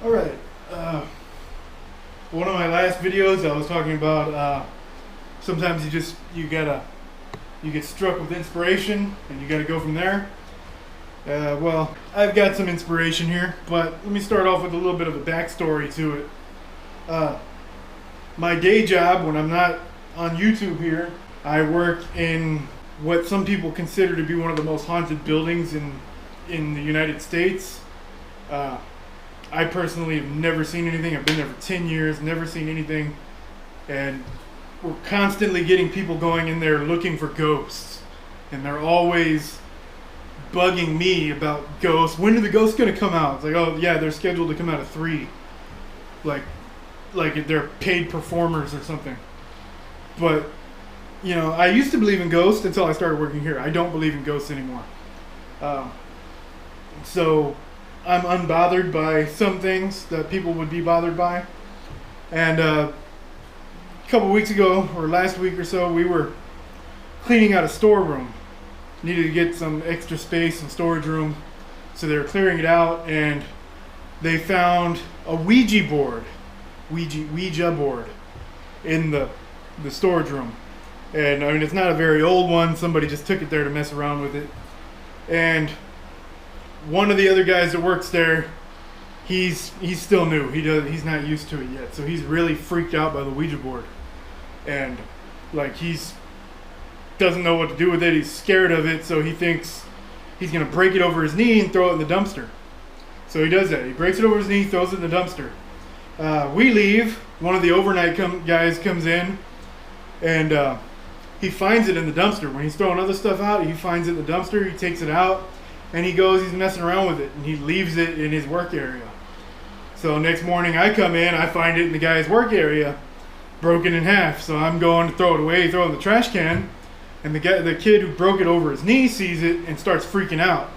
Alright, one of my last videos I was talking about sometimes you get struck with inspiration and you gotta go from there. Well, I've got some inspiration here, but let me start off with a little bit of a backstory to it. My day job, when I'm not on YouTube here, I work in what some people consider to be one of the most haunted buildings in the United States. I personally have never seen anything. I've been there for 10 years, never seen anything. And we're constantly getting people going in there looking for ghosts. And they're always bugging me about ghosts. When are the ghosts going to come out? It's like, oh yeah, they're scheduled to come out at 3. Like they're paid performers or something. But, you know, I used to believe in ghosts until I started working here. I don't believe in ghosts anymore. So I'm unbothered by some things that people would be bothered by. And a couple weeks ago, or last week or so, we were cleaning out a storeroom. Needed to get some extra space and storage room. So they were clearing it out, and they found a Ouija board in the storage room. And I mean, it's not a very old one. Somebody just took it there to mess around with it. And one of the other guys that works there, he's still new. He's not used to it yet. So he's really freaked out by the Ouija board. And like doesn't know what to do with it. He's scared of it, so he thinks he's going to break it over his knee and throw it in the dumpster. So he does that. He breaks it over his knee, throws it in the dumpster. We leave. One of the overnight guys comes in, and he finds it in the dumpster. When he's throwing other stuff out, he finds it in the dumpster. He takes it out, and he's messing around with it, and he leaves it in his work area. So next morning I come in, I find it in the guy's work area, broken in half. So I'm going to throw it away, throw it in the trash can. And the kid who broke it over his knee sees it and starts freaking out.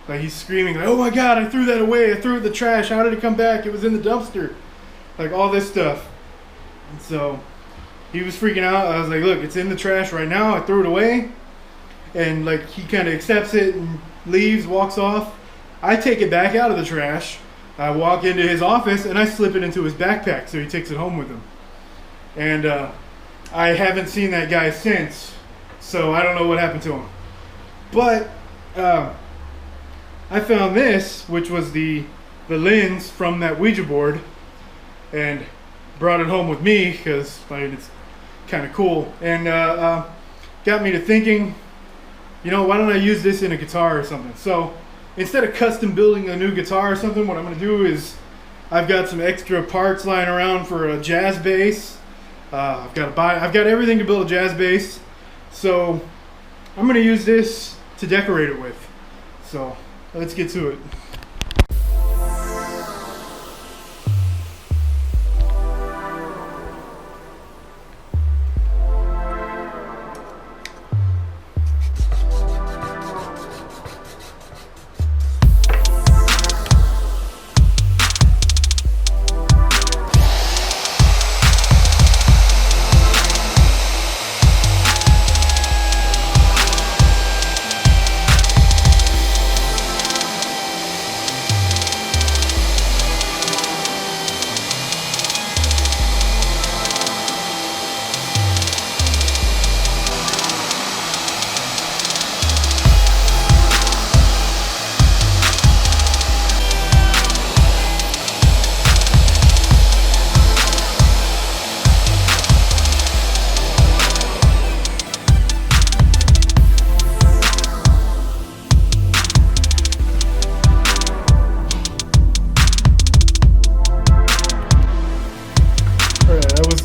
Like he's screaming, like, "Oh my God, I threw that away. I threw it in the trash. How did it come back? It was in the dumpster." Like all this stuff. And so he was freaking out. I was like, "Look, it's in the trash right now. I threw it away." And like he kind of accepts it and leaves, walks off. I take it back out of the trash. I walk into his office and I slip it into his backpack so he takes it home with him. And I haven't seen that guy since. So I don't know what happened to him. But I found this, which was the lens from that Ouija board, and brought it home with me because it's kind of cool. And got me to thinking, you know, why don't I use this in a guitar or something? So instead of custom building a new guitar or something, what I'm going to do is I've got some extra parts lying around for a jazz bass. I've got everything to build a jazz bass. So I'm going to use this to decorate it with. So let's get to it.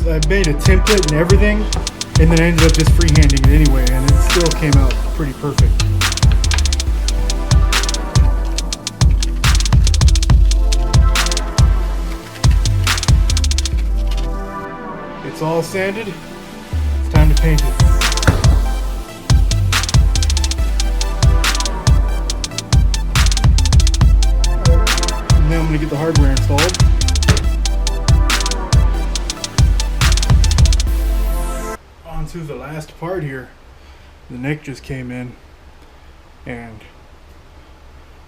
I made a template and everything, and then I ended up just freehanding it anyway, and it still came out pretty perfect. It's all sanded. It's time to paint it. And then I'm going to get the hardware installed. To the last part here. The neck just came in, and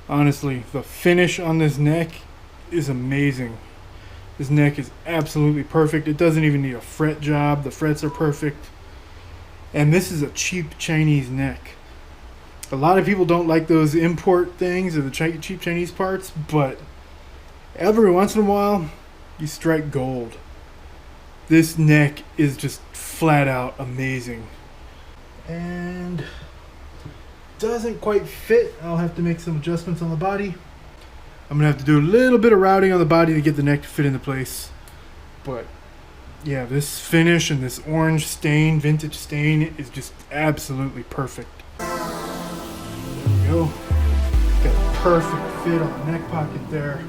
honestly the finish on this neck is amazing. This neck is absolutely perfect. It doesn't even need a fret job. The frets are perfect. And this is a cheap Chinese neck. A lot of people don't like those import things or the cheap Chinese parts, but every once in a while, you strike gold. This neck is just flat out amazing. And doesn't quite fit. I'll have to make some adjustments on the body. I'm gonna have to do a little bit of routing on the body to get the neck to fit into place. But yeah, this finish and this orange stain, vintage stain, is just absolutely perfect. There we go. Got a perfect fit on the neck pocket there.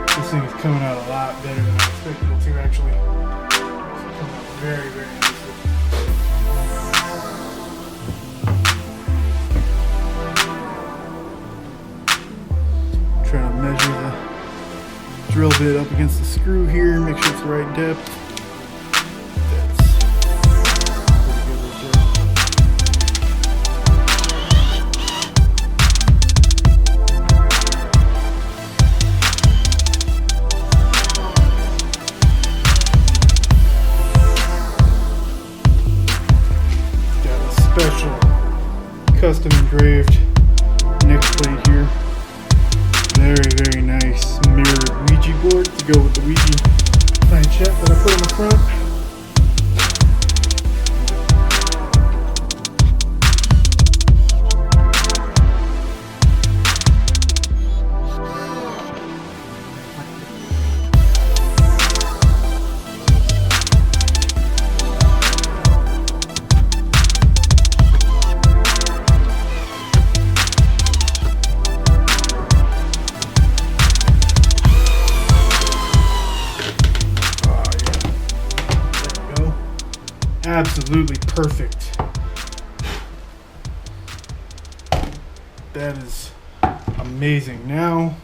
This thing is coming out a lot better than I expected it to, actually. It's coming out very, very nicely. Trying to measure the drill bit up against the screw here, make sure it's the right depth. That's pretty good right there. Got a special custom engraved neck plate here. Very, very nice mirrored Ouija board to go with the Ouija planchette that I put in the front. Absolutely perfect. That is amazing. Now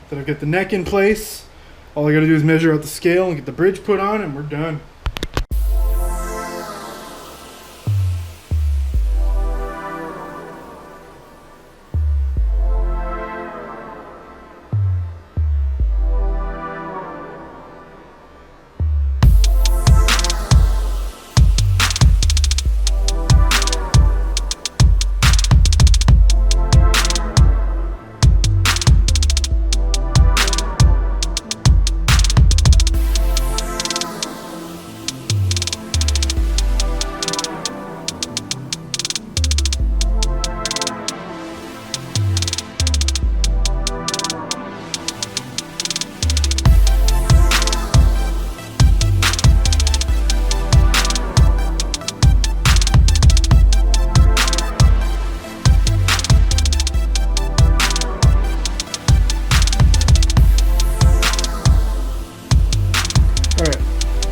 that I've got the neck in place, all I gotta do is measure out the scale and get the bridge put on and we're done.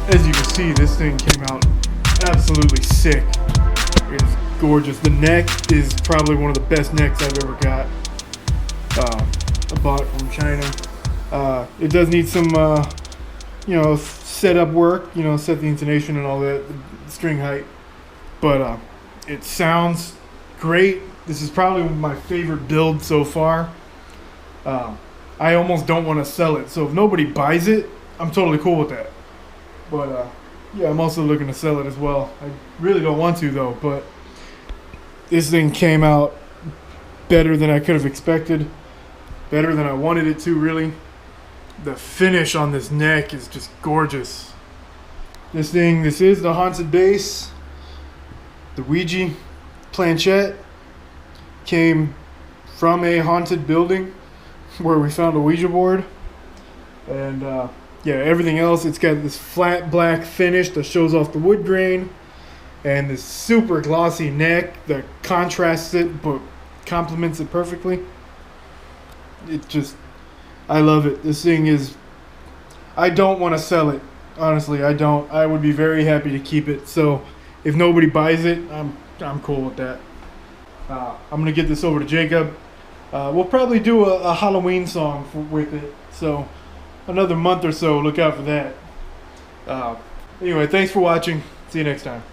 As you can see, this thing came out absolutely sick. It is gorgeous. The neck is probably one of the best necks I've ever got. I bought it from China. It does need some, setup work. Set the intonation and all that, the string height. But it sounds great. This is probably my favorite build so far. I almost don't want to sell it. So if nobody buys it, I'm totally cool with that. But yeah, I'm also looking to sell it as well. I really don't want to though, but this thing came out better than I could have expected. Better than I wanted it to, really. The finish on this neck is just gorgeous. This is the haunted base. The Ouija planchette came from a haunted building where we found a Ouija board. And yeah, everything else, it's got this flat black finish that shows off the wood grain and this super glossy neck that contrasts it but complements it perfectly. I love it. This thing is, I don't want to sell it. Honestly, I don't. I would be very happy to keep it. So if nobody buys it, I'm cool with that. I'm going to get this over to Jacob. We'll probably do a Halloween song with it. So another month or so, look out for that. Anyway, thanks for watching. See you next time.